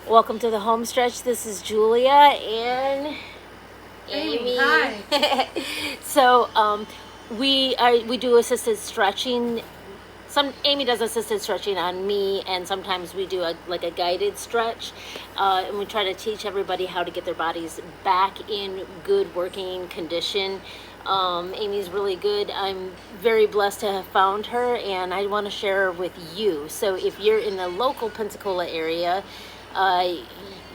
Welcome to the home stretch. This is Julia and Amy. Hi. So we do assisted stretching. Amy does assisted stretching on me, and sometimes we do a guided stretch, and we try to teach everybody how to get their bodies back in good working condition. Amy's really good. I'm very blessed to have found her, and I want to share her with you. So if you're in the local Pensacola area,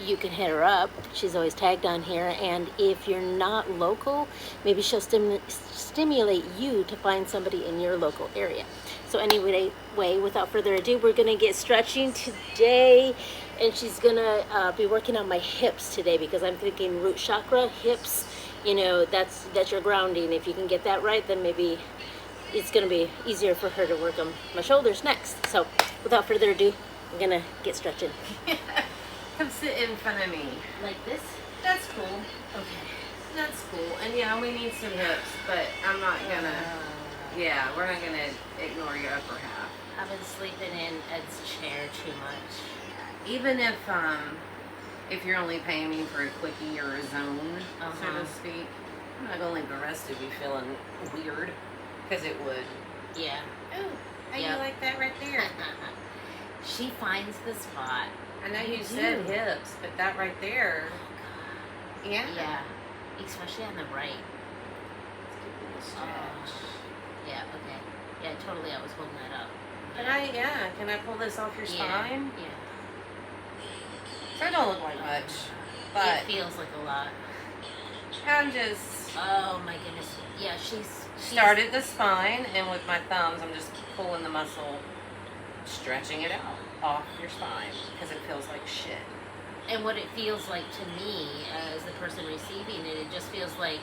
you can hit her up. She's always tagged on here. And if you're not local, maybe she'll stimulate you to find somebody in your local area. So anyway, without further ado, we're going to get stretching today. And she's going to be working on my hips today because I'm thinking root chakra, hips, that's your grounding. If you can get that right, then maybe it's going to be easier for her to work on my shoulders next. So without further ado, I'm going to get stretching. Come sit in front of me. Like this? That's cool. Okay. That's cool. And yeah, we need some hips, but I'm not gonna. Yeah, we're not gonna ignore your upper half. I've been sleeping in Ed's chair too much. Even if you're only paying me for a quickie or a zone, so to speak, I'm not gonna leave the rest of you feeling weird, because it would. Yeah. Oh, how you like that right there? She finds the spot. I know you said hips, but that right there. Yeah. Yeah. Especially on the right. Yeah, okay. Yeah, totally. I was holding that up. Can I pull this off your spine? Yeah. So it don't look like much, but it feels like a lot. I'm just. Oh my goodness. Yeah, she's started the spine, and with my thumbs, I'm just pulling the muscle, stretching it out off your spine because it feels like shit. And what it feels like to me as the person receiving it, it just feels like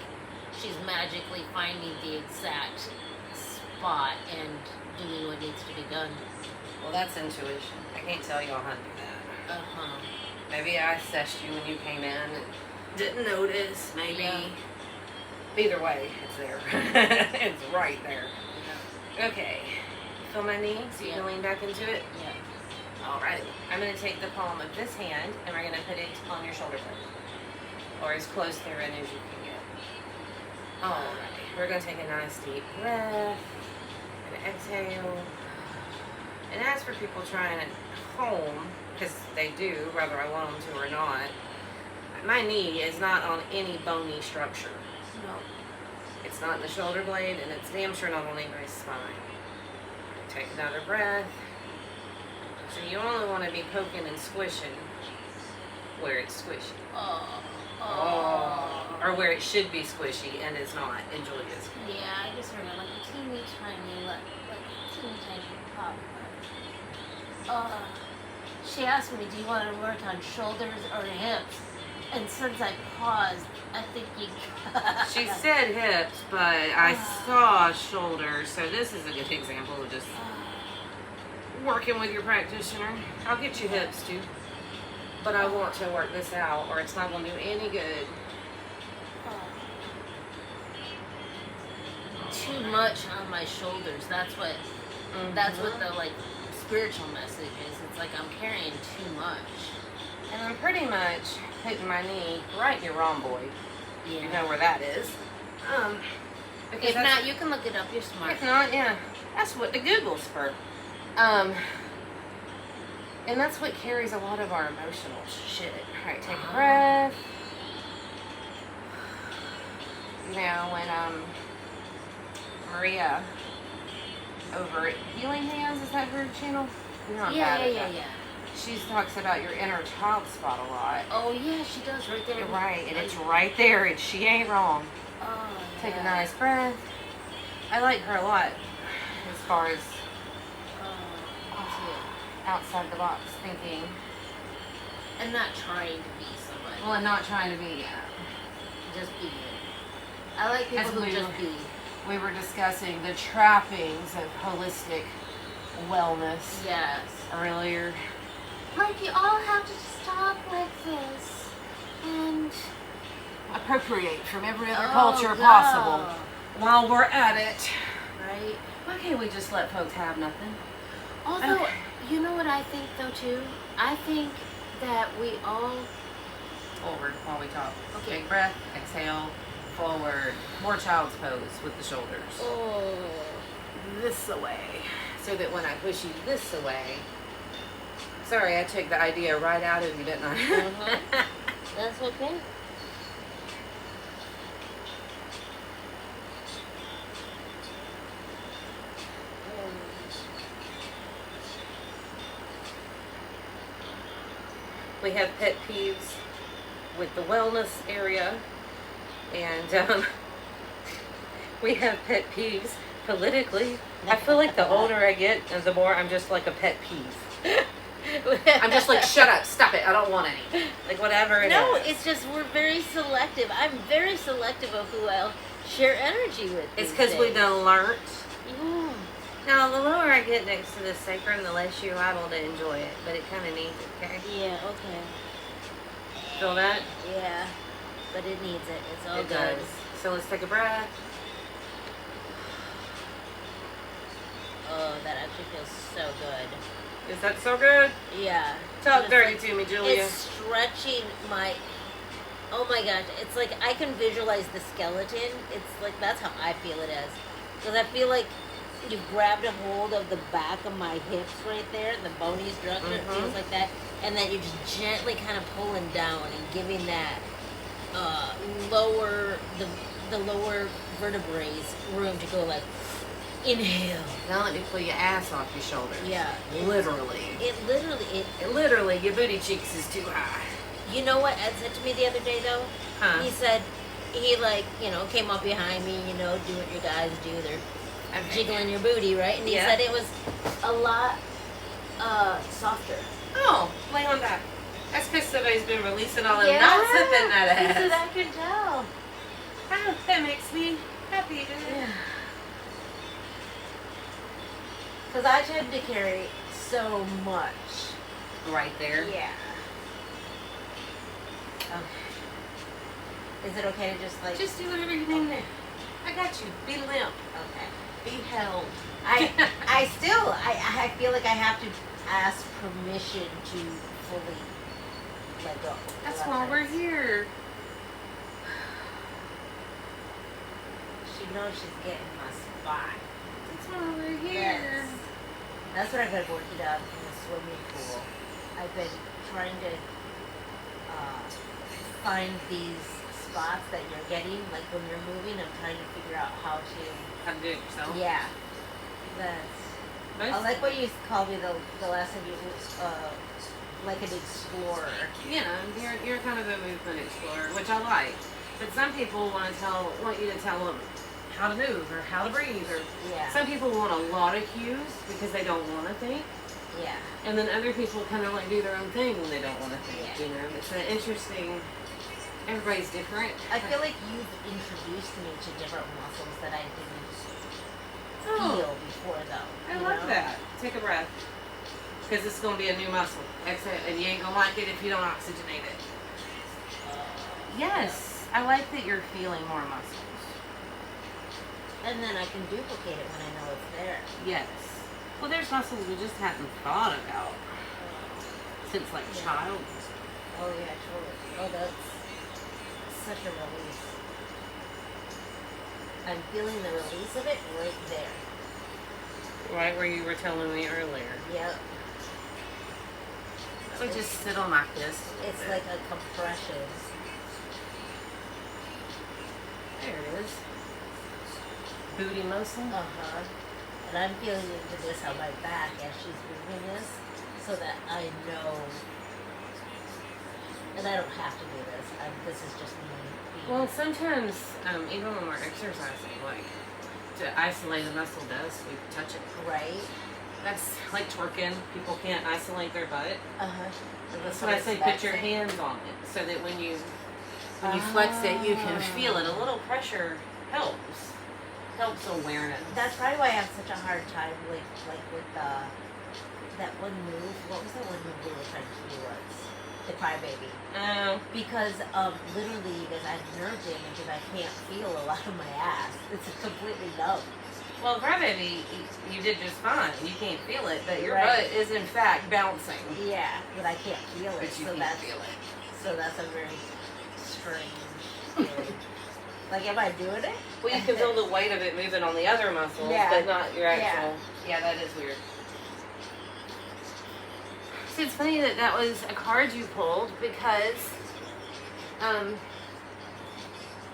she's magically finding the exact spot and doing what needs to be done. Well, that's intuition. I can't tell y'all how to do that. Maybe I assessed you when you came in and didn't notice. Maybe. Yeah. Either way, it's there. It's right there. Yeah. Okay. Feel my knee? So you can lean back into it? Yeah. Alright. I'm going to take the palm of this hand and we're going to put it on your shoulder blade. Or as close therein as you can get. Alright. We're going to take a nice deep breath and exhale. And as for people trying at home, because they do, whether I want them to or not, my knee is not on any bony structure. No. It's not in the shoulder blade, and it's damn sure not on anybody's spine. Take another breath. So you only want to be poking and squishing where it's squishy. Or where it should be squishy and it's not. Enjoy this. Yeah, I just heard like a teeny tiny pop. She asked me, do you want to work on shoulders or hips? And since I paused, I think you... She said hips, but I saw shoulders, so this is a good example of just working with your practitioner. I'll get you hips too, but I want to work this out or it's not going to do any good. Too much on my shoulders. That's what the spiritual message is. It's like I'm carrying too much. And I'm pretty much hitting my knee right in your rhomboid. Yeah. You know where that is. If not, you can look it up. You're smart. If not, yeah. That's what the Google's for. And that's what carries a lot of our emotional shit. Alright, take a breath. Now, when Maria over at Healing Hands, is that her channel? Yeah. She talks about your inner child spot a lot. Oh yeah, she does right there. Right, and it's right there, and she ain't wrong. Take a nice breath. I like her a lot as far as outside the box thinking. And not trying to be somebody. Well, and not trying to be, just be. I like people who just be. We were discussing the trappings of holistic wellness. Yes. Earlier. Like you all have to stop like this and appropriate from every other culture possible while we're at it. Right. Why can't we just let folks have nothing? Although, you know what I think though too? I think that we all. Forward while we talk. Okay. Big breath, exhale, forward. More child's pose with the shoulders. Oh. This away. So that when I push you this away. Sorry, I took the idea right out of you, didn't I? Uh-huh. That's okay. We have pet peeves with the wellness area, and we have pet peeves politically. I feel like the older I get, the more I'm just like a pet peeve. I'm just like, shut up, stop it, I don't want any. Like, whatever it No, is. it's just we're very selective. I'm very selective of who I'll share energy with. It's these because we days. done learnt. Yeah. Now, the lower I get next to the sacrum, the less you're liable to enjoy it, but it kind of needs it, okay? Yeah. Okay. Feel that? Yeah. But it needs it. It's all It good. does. So let's take a breath. Oh, that actually feels so good. Is that so good? Yeah. Talk It's dirty like- to me, Julia. It's stretching my. Oh my gosh! It's like I can visualize the skeleton. It's like that's how I feel it as, because I feel like you've grabbed a hold of the back of my hips right there, the bony structure. It feels like that, and then you're just gently kind of pulling down and giving that lower the lower vertebrae room to go like inhale. Now let me pull your ass off your shoulder. Yeah. Literally. It Literally, your booty cheeks is too high. You know what Ed said to me the other day though? Huh? He said he came up behind me, do what your guys do. They're jiggling your booty, right? And he Yeah. said it was a lot softer. Oh, lay on that. That's because somebody's been releasing all the knots up in that He said ass. I can tell. Oh, that makes me happy. Yeah. Because I tend to carry so much. Right there. Yeah. Is it okay to just like... Just do whatever you need there. I got you. Be limp. Okay. Be held. I feel like I have to ask permission to fully let go. That's why we're here. She knows she's getting my spot. That's why we're here. That's what I've been working on in the swimming pool. I've been trying to find these spots that you're getting, like when you're moving. I'm trying to figure out how to. How to do it yourself. Yeah. That's. I like what you called me the last time you like an explorer. Yeah, you're kind of a movement explorer, which I like. But some people want you to tell them how to move or how to breathe, or Yeah. some people want a lot of cues because they don't want to think, Yeah. and then other people kind of like do their own thing when they don't want to think. Yeah. It's an interesting. Everybody's different. I feel like you've introduced me to different muscles that I didn't Oh, feel before, though. I you love know? that. Take a breath, because it's going to be a new muscle. Exhale, and you ain't gonna like it if you don't oxygenate it. Yes, I like that you're feeling more muscles. And then I can duplicate it when I know it's there. Yes. Well, there's muscles we just hadn't thought about since like Yeah. childhood. Oh yeah, totally. Oh, that's such a release. I'm feeling the release of it right there. Right where you were telling me earlier. Yep. So just sit on like this. It's like a compression. There it is. Booty muscle. Uh-huh. And I'm feeling into this on my back as she's moving this, so that I know. And I don't have to do this. This is just me being. Well, sometimes, even when we're exercising, like to isolate a muscle does, we touch it. Right? That's like twerking. People can't isolate their butt. Uh-huh. That's what I say. Put your hands on it, so that when you flex it, you can feel it. A little pressure helps. Helps awareness. That's probably why I have such a hard time with that one move. What was that one move we were trying to do once? The crybaby. Oh. Because literally, because I have nerve damage and I can't feel a lot of my ass. It's completely numb. Well, crybaby, you did just fine. You can't feel it, but your Right. butt is in fact bouncing. Yeah, but I can't feel it. But you so can't that's feel it. So that's a very strange feeling. Like, am I doing it? Well, you can feel the weight of it moving on the other muscles, Yeah. but not your Yeah. actual. Yeah, that is weird. See, it's funny that that was a card you pulled because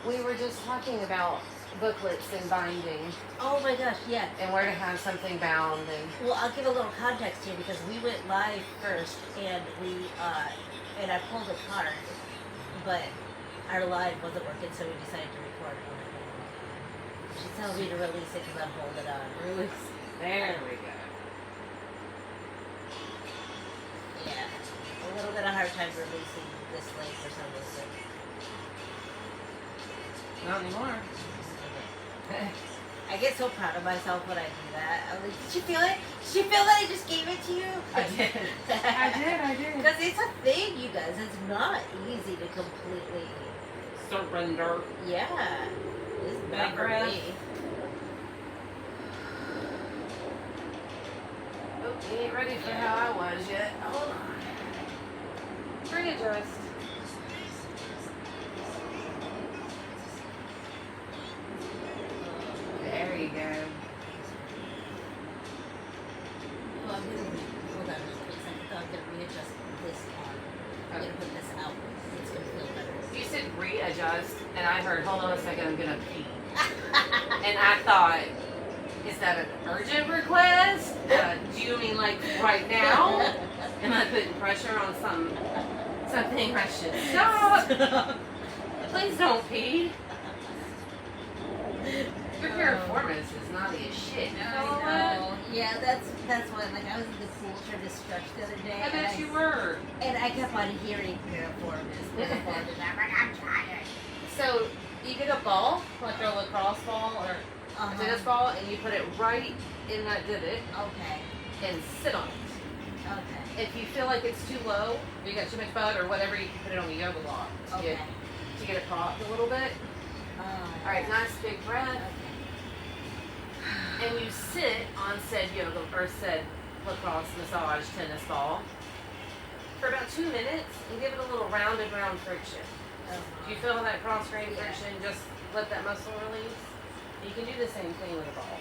we were just talking about booklets and binding Oh my gosh, yeah. and where to have something bound and Well, I'll give a little context here because we went live first and and I pulled a card, but our live wasn't working, so we decided to record it on it. She's telling me to release it because I'm holding on. release. There we go. Yeah. A little bit of hard time releasing this link for some reason. Not anymore. I get so proud of myself when I do that. I'm like, did you feel it? Did you feel that I just gave it to you? I did. I did. Because it's a thing, you guys. It's not easy to completely. Surrender. Yeah. It's Big not for breath. me. Oh, you ain't ready for how I was yet. Hold on. Readjust. There you go. Well, I'm gonna hold on real quick. I'm gonna readjust this arm. I'm gonna put this out. It's gonna feel better. You said readjust, and I heard, hold on a second, I'm gonna pee. And I thought, is that an urgent request? Do you mean like right now? Am I putting pressure on something I should stop? Please don't pee. Your piriformis is naughty as shit. You know that? Yeah, that's what. Like, I was in the pool trying to stretch the other day. I bet you were. And I kept on hearing piriformis. I'm like, I'm tired. So you get a ball, like a lacrosse ball or a tennis ball, and you put it right in that divot Okay. and sit on it. Okay. If you feel like it's too low, or you got too much butt or whatever, you can put it on the yoga block Okay. to get it propped a little bit. All right, nice big breath. Okay. And you sit on said yoga or said lacrosse massage tennis ball for about 2 minutes and give it a little round and round friction. Do you feel that cross grain friction? Just let that muscle release. You can do the same thing with a ball.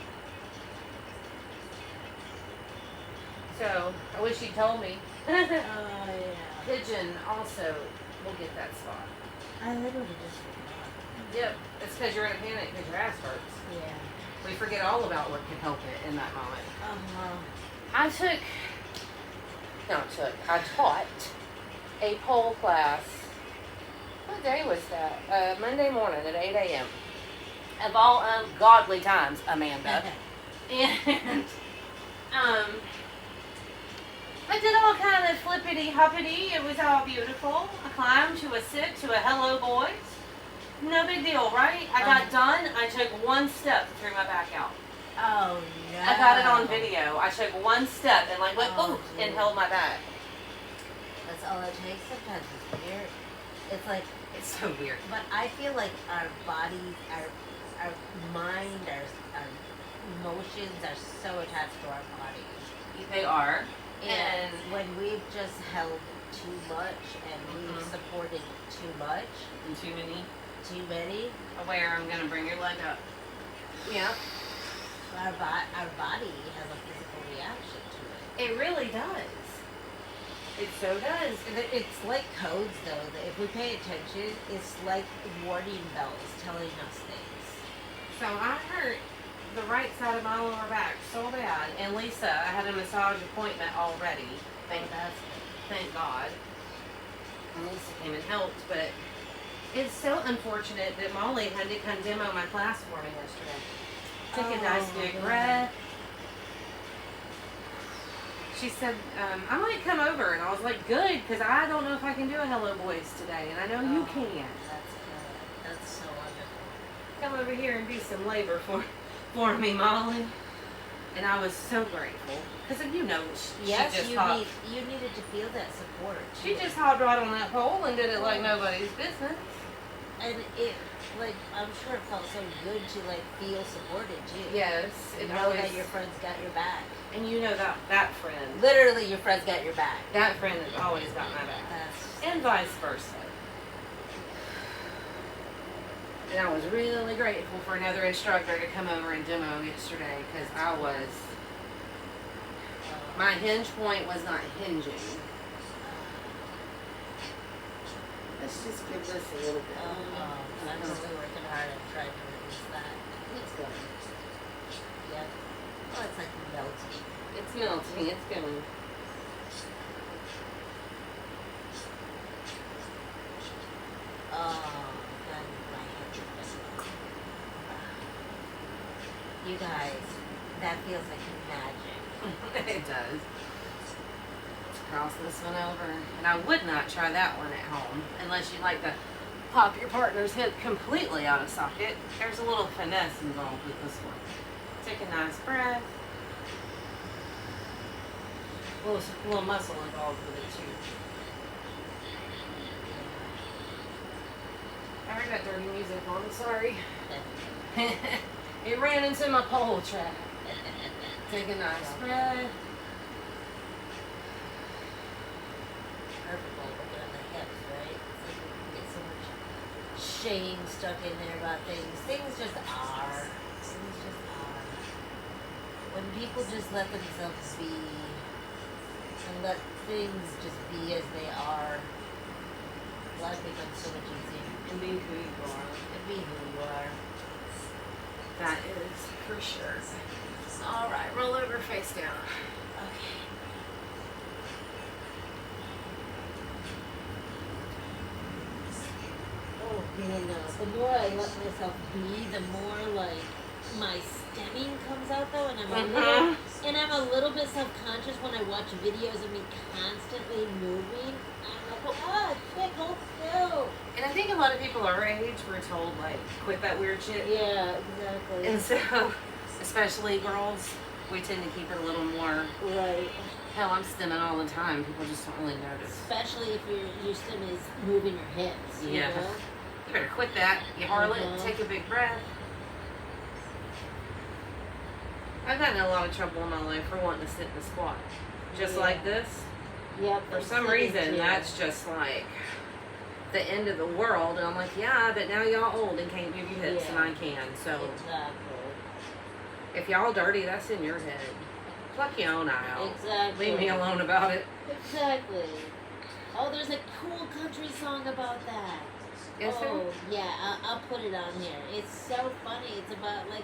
So I wish you told me. Yeah. Pigeon also will get that spot. I literally just forgot. Yep, it's because you're in a panic because your ass hurts. Yeah. We forget all about what can help it in that moment. I taught a pole class. What day was that? Monday morning at 8 a.m. Of all ungodly times, Amanda. And I did all kind of flippity hoppity. It was all beautiful. I climbed to a sit to a hello boys. No big deal, right? I got done. I took one step, threw my back out. Oh no. I got it on video. I took one step and like went Oh, ooh and held my back. That's all it takes. Sometimes it's weird. It's like, It's so weird. but I feel like our bodies, our mind, our emotions are so attached to our bodies. They are. And when we've just held too much and we've supported too much, And too many. aware, I'm gonna bring your leg up. Yeah. our body has a physical reaction to it. It really does. It so does. It's like codes, though. That if we pay attention, it's like warning bells telling us things. So I hurt the right side of my lower back so bad. And Lisa, I had a massage appointment already. Thank God. And Lisa came and helped, but it's so unfortunate that Molly had to come demo my class for me yesterday. Took a nice big breath. She said, I might come over. And I was like, good, because I don't know if I can do a Hello Boys today. And I know you can. That's good. That's so wonderful. Come over here and do some labor for me, Molly. And I was so grateful. Because you know, Yes, she just you needed to feel that support. She just hopped right on that pole and did it like nobody's business. And it, like, I'm sure it felt so good to, like, feel supported, too. Yes, You it know always. that your friends got your back. And you know that friend. Literally, your friends got your back. That friend has always got my back. And vice versa. And I was really grateful for another instructor to come over and demo yesterday because my hinge point was not hinging. Let's just give this a little bit. I'm really working hard at trying to release that. It's going. Yep. Oh, it's like melting. It's melting. It's going. Then my hands are messing. You guys, that feels like magic. It does. Cross this one over. And I would not try that one at home unless you like to pop your partner's hip completely out of socket. There's a little finesse involved with this one. Take a nice breath. A little muscle involved with it too. I heard that dirty music on. Sorry. It ran into my pole track. Take a nice breath. Perfect, like looking at the hips, right? It's like we get so much shame stuck in there about things. Things just are. Things just are. When people just let themselves be and let things just be as they are, life becomes so much easier. And be who you are. And be who you are. That is for sure. All right, roll over face down. Okay. Oh, the more I let myself be, the more like my stemming comes out though, and I'm a little bit self-conscious when I watch videos of me constantly moving. I'm like, oh, shit, hold still. And I think a lot of people our age were told, like, quit that weird shit. Yeah, exactly. And so, especially girls, we tend to keep it a little more. Right. Hell, I'm stimming all the time. People just don't really notice. Especially if your stem is moving your hips. You Yeah. know? You better quit that, you harlot. Take a big breath. I've gotten in a lot of trouble in my life for wanting to sit in a squat. Just like this. Yep. For some reason, that's just like the end of the world. And I'm like, yeah, but now y'all old and can't move your hips, and I can. So Exactly. if y'all dirty, that's in your head. Pluck your own eye out. Exactly. Leave me alone about it. Exactly. Oh, there's a cool country song about that. Is there? Yeah, I'll put it on here. It's so funny. It's about like,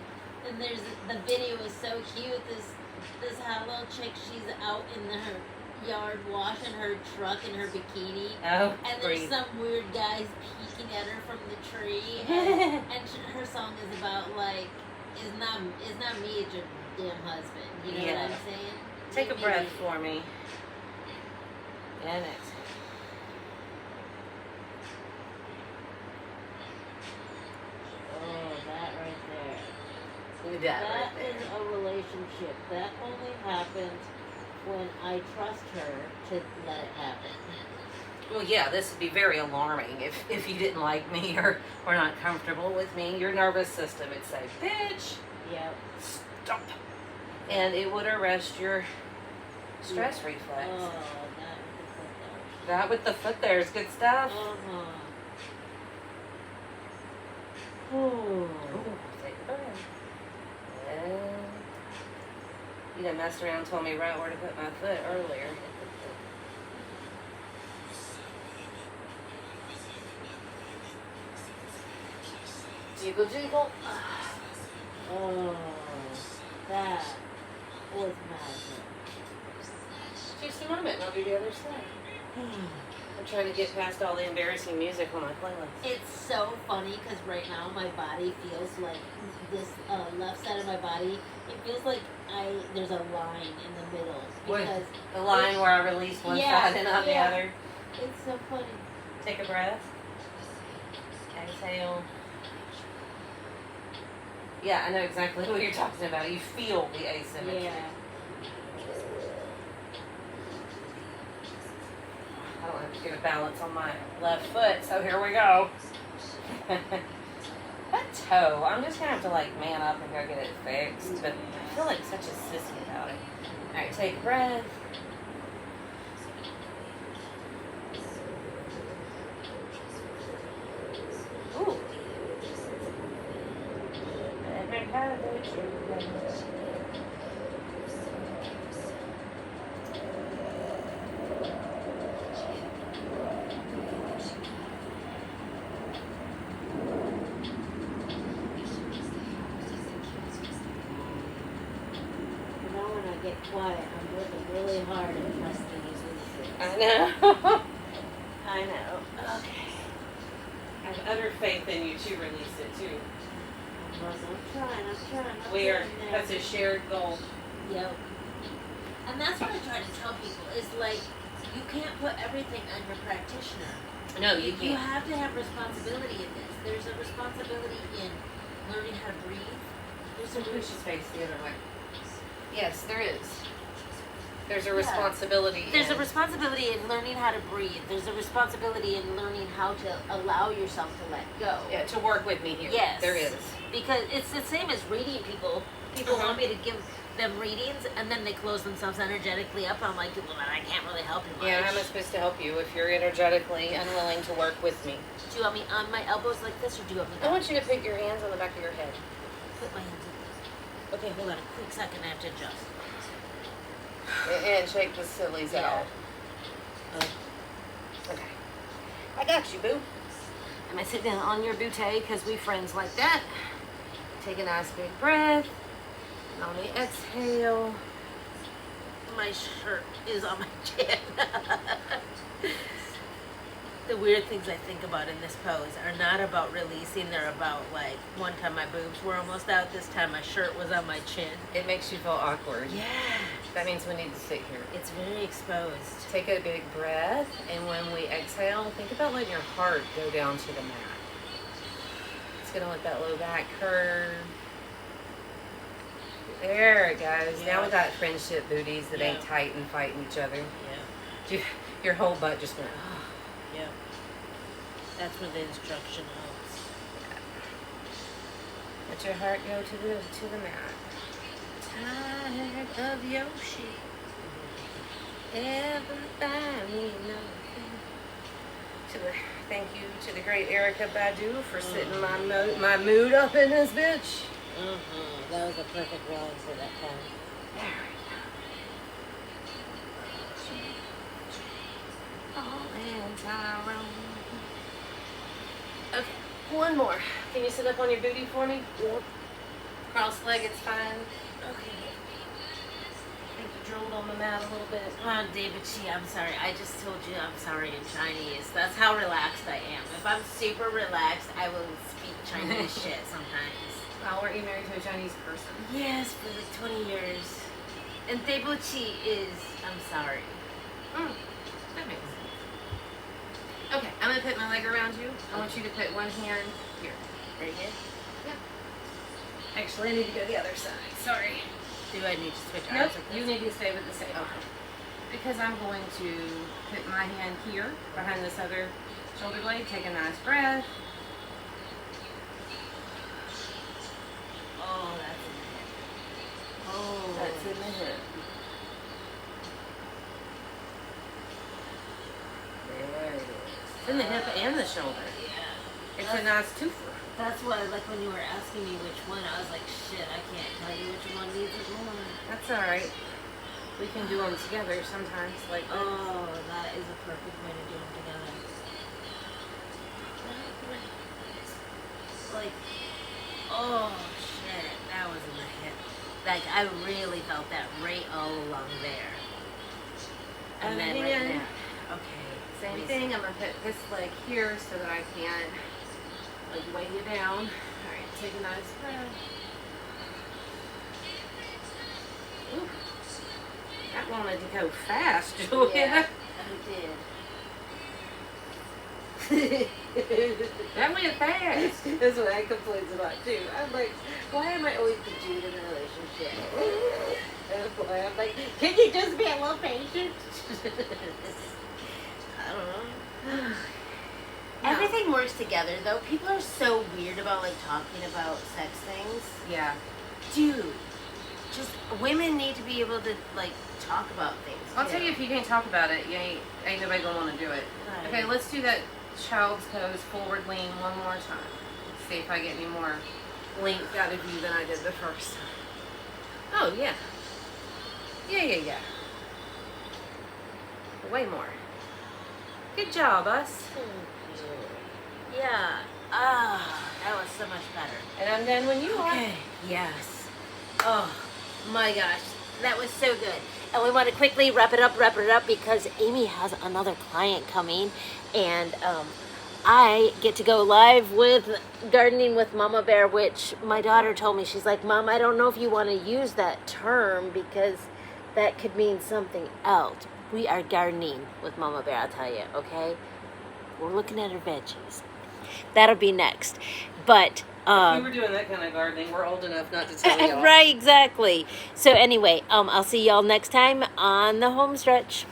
and there's the video is so cute. This hot little chick, she's out in her yard washing her truck in her bikini, Oh, and there's great. some weird guys peeking at her from the tree, and her song is about like, it's not me, it's your damn husband. You know what I'm saying? Take a breath for me. And exhale. Oh, that right there. Do That right there. is a relationship. That only happens when I trust her to let it happen. Well, yeah, this would be very alarming if you didn't like me or were not comfortable with me. Your nervous system would say, bitch, Yep. stop. And it would arrest your stress reflex. Oh, That with the foot there is good stuff. Uh-huh. Ooh, take a breath. And you done messed around and told me right where to put my foot earlier. Jiggle, jiggle. Oh, that was magic. Just a moment and I'll do the other side. I'm trying to get past all the embarrassing music on my playlist. It's so funny because right now my body feels like this left side of my body. It feels like there's a line in the middle because The line where I release one side and on the other. It's so funny. Take a breath. Exhale. Yeah, I know exactly what you're talking about. You feel the asymmetry. Yeah. I don't have to get a balance on my left foot, so here we go. That toe, I'm just gonna have to like man up and go get it fixed, but I feel like such a sissy about it. Alright, take a breath. Ooh. Get quiet. I'm working really hard at trusting these releases. I know. I know. Okay. I have utter faith in you to release it too. I'm trying. We are, that's a shared goal. Yep. And that's what I try to tell people is like, you can't put everything on your practitioner. No, you You can't. have to have responsibility in this. There's a responsibility in learning how to breathe. There's a Push his face the other way. Yes, there is. There's a responsibility. There's a responsibility in learning how to breathe. There's a responsibility in learning how to allow yourself to let go. Yeah, to work with me here. Yes. There is. Because it's the same as reading people. People want me to give them readings and then they close themselves energetically up. I'm like, well, then I can't really help you much. Yeah, how am I supposed to help you if you're energetically unwilling to work with me? Do you want me on my elbows like this or do you want me I down? want you to put your hands on the back of your head. Put my hands in. Okay, hold on a quick second. I have to adjust. And shake the sillies out. Okay. I got you, boo. Am I sitting on your bootay because we friends like that? Take a nice big breath. And on the exhale. My shirt is on my chin. The weird things I think about in this pose are not about releasing. They're about like, one time my boobs were almost out. This time my shirt was on my chin. It makes you feel awkward. Yeah. That means we need to sit here. It's very exposed. Take a big breath, and when we exhale, think about letting your heart go down to the mat. It's gonna let that low back curve. There it goes. Yeah. Now we got friendship booties that ain't Yeah. tight and fighting each other. Yeah. Your whole butt just went, oh. Yeah. That's where the instruction helps. Let your heart go to the mat. Tired of your shit. Everybody knows. Thank you to the great Erica Badu for setting my mood up in this bitch. That was a perfect rhyme for that time. There we go. All in Tyrone. Okay, one more. Can you sit up on your booty for me? Yep. Cross-legged's fine. Okay. I think you drooled on the mat a little bit. David Chi, I'm sorry. I just told you I'm sorry in Chinese. That's how relaxed I am. If I'm super relaxed, I will speak Chinese shit sometimes. Oh, weren't you married to a Chinese person? Yes, for like 20 years. And David Chi is, I'm sorry. That makes sense. Okay, I'm going to put my leg around you. I want you to put one hand here. Right here? Yeah. Actually, I need to go the other side. Sorry. Do I need to switch Nope, arms like you this? need to stay with the same arm. Because I'm going to put my hand here behind this other shoulder blade. Take a nice breath. Oh, that's in the hip. Oh. That's in the hip. There it is. It's in the hip and the shoulder. Yeah. It's a nice twofer. That's why, like, when you were asking me which one, I was like, shit, I can't tell you which one needs it more. That's alright. We can do them together sometimes. Like, Oh, that is a perfect way to do them together. Like, oh, shit, that was in the hip. Like, I really felt that right all along there. And then right again, there. Okay. same thing. I'm going to put this leg here so that I can like weigh you down. Alright, take a nice breath. Ooh. That wanted to go fast, Julia. Yeah, I did. That went fast. That's what I complain about too. I'm like, why am I always the dude in a relationship? That's why I'm like, can you just be a little patient? I don't know. Everything everything works together, though. People are so weird about like talking about sex things. Yeah. Dude, just women need to be able to like talk about things. I'll too. tell you, if you can't talk about it, you ain't nobody gonna want to do it. Right. Okay, let's do that child's pose forward lean one more time. See if I get any more length out of you than I did the first time. Oh, yeah. Yeah. Way more. Good job, us. Yeah. Ah, that was so much better. And I'm done when you are. Okay. Yes. Oh my gosh, that was so good. And we want to quickly wrap it up because Amy has another client coming, and I get to go live with Gardening with Mama Bear, which my daughter told me. She's like, Mom, I don't know if you want to use that term because that could mean something else. We are gardening with Mama Bear, I'll tell you, okay? We're looking at her veggies. That'll be next. But If we were doing that kind of gardening, we're old enough not to tell y'all. right, exactly. So anyway, I'll see y'all next time on the home stretch.